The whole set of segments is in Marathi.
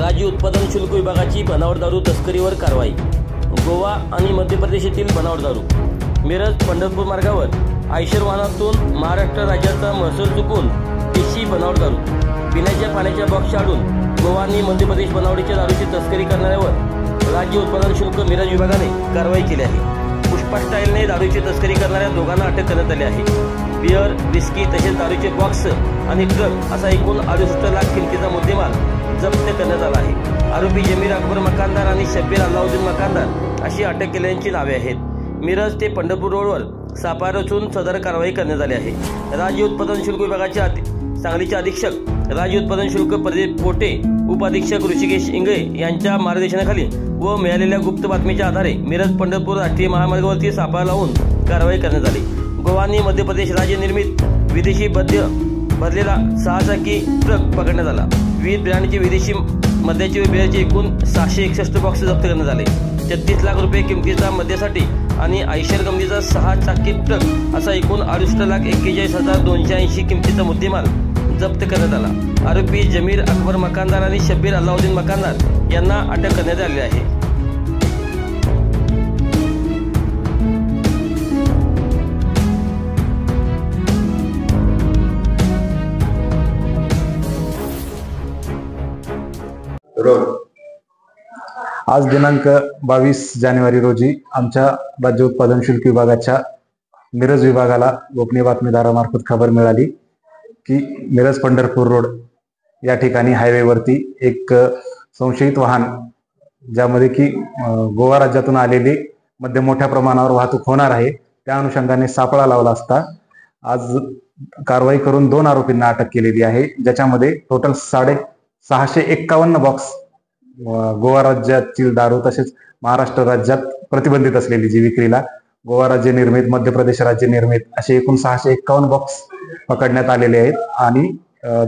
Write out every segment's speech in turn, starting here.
राज्य उत्पादन शुल्क विभागाची बनावट दारू तस्करीवर कारवाई। गोवा आणि मध्य प्रदेश येथील बनावट दारू। मिरज पंढरपूर मार्गावर आयशर वाहनातून महाराष्ट्र राज्याचा महसूल चुकून देशी बनावट दारू पिण्याच्या पाण्याच्या बॉक्स आडून गोवा आणि मध्य प्रदेश बनावटीच्या दारूची तस्करी करणाऱ्यावर राज्य उत्पादन शुल्क मिरज विभागाने कारवाई केली आहे। पुष्पा स्टाईलने दारूची तस्करी करणाऱ्या दोघांना अटक करण्यात आली आहे। बियर, विस्की तसेच दारूचे बॉक्स आणि ट्रक असा एकूण 68 लाख किमतीचा मुद्देमाल जप्त करण्यात आला आहे। आरोपी जमीर अकबर मकानदार आणि शब्बीर अल्लाउद्दीन मकानदार अशी अटक केलेल्यांची नावे आहेत। मिरज ते पंढरपूर रोडवर सापळा रचून सदर कारवाई करण्यात आली आहे। राज्य उत्पादन शुल्क विभागाचे सांगलीचे अधीक्षक राज्य उत्पादन शुल्क प्रदीप पोटे, उपाधीक्षक ऋषिकेश इंगळे यांच्या मार्गदर्शनाखाली व मिळालेल्या गुप्त बातमीच्या आधारे मिरज पंढरपूर राष्ट्रीय महामार्गावरती सापळा लावून कारवाई करण्यात आली। गोवा आणि मध्य प्रदेश राज्य निर्मित विदेशी भरलेला 6 चाकी ट्रक पकडण्यात आला। विविध ब्रँडचे विदेशी मद्याचे व बिअरचे एकूण 661 बॉक्स जप्त करण्यात आले। 36 लाख रुपये किमतीचा मद्यासाठी आणि आयशर कंपनीचा 6 चाकी ट्रक असा एकूण 68,41,280 किमतीचा मुद्देमाल जप्त करण्यात आला। आरोपी जमीर अकबर मकानदार आणि शब्बीर अल्लाउद्दीन मकानदार यांना अटक करण्यात आली आहे। आज दिनांक 22 जानेवारी रोजी आमच्या राज्य उत्पादन शुल्क विभागाच्या मिरज विभागाला गोपनीय बातमीदारामार्फत खबर मिळाली की मिरज पंढरपूर रोड या ठिकाणी हायवेवरती एक संशयित वाहन, ज्यामध्ये की गोवा राज्यातून आलेली मध्ये मोठ्या प्रमाणावर वाहतूक होणार आहे, त्या अनुषंगाने सापळा लावला असता आज कारवाई करून 2 आरोपींना अटक केलेली आहे, ज्याच्यामध्ये टोटल 651 बॉक्स गोवा राज्यातील दारू तसेच महाराष्ट्र राज्यात प्रतिबंधित असलेली जी विक्रीला गोवा राज्य निर्मित, मध्य प्रदेश राज्य निर्मित असे एकूण 651 बॉक्स पकडण्यात आलेले आहेत आणि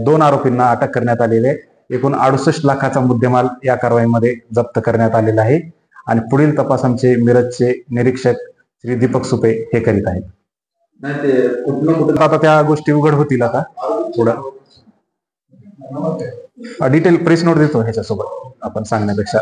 2 आरोपींना अटक करण्यात आलेले आहे। एकूण 68 लाखाचा मुद्देमाल या कारवाईमध्ये जप्त करण्यात आलेला आहे आणि पुढील तपास आमचे मिरजचे निरीक्षक श्री दीपक सुपे हे करीत आहेत। आता त्या गोष्टी उघड होतील। आता पुढं डिटेल प्रेस नोट देतो ह्याच्यासोबत आपण सांगण्यापेक्षा।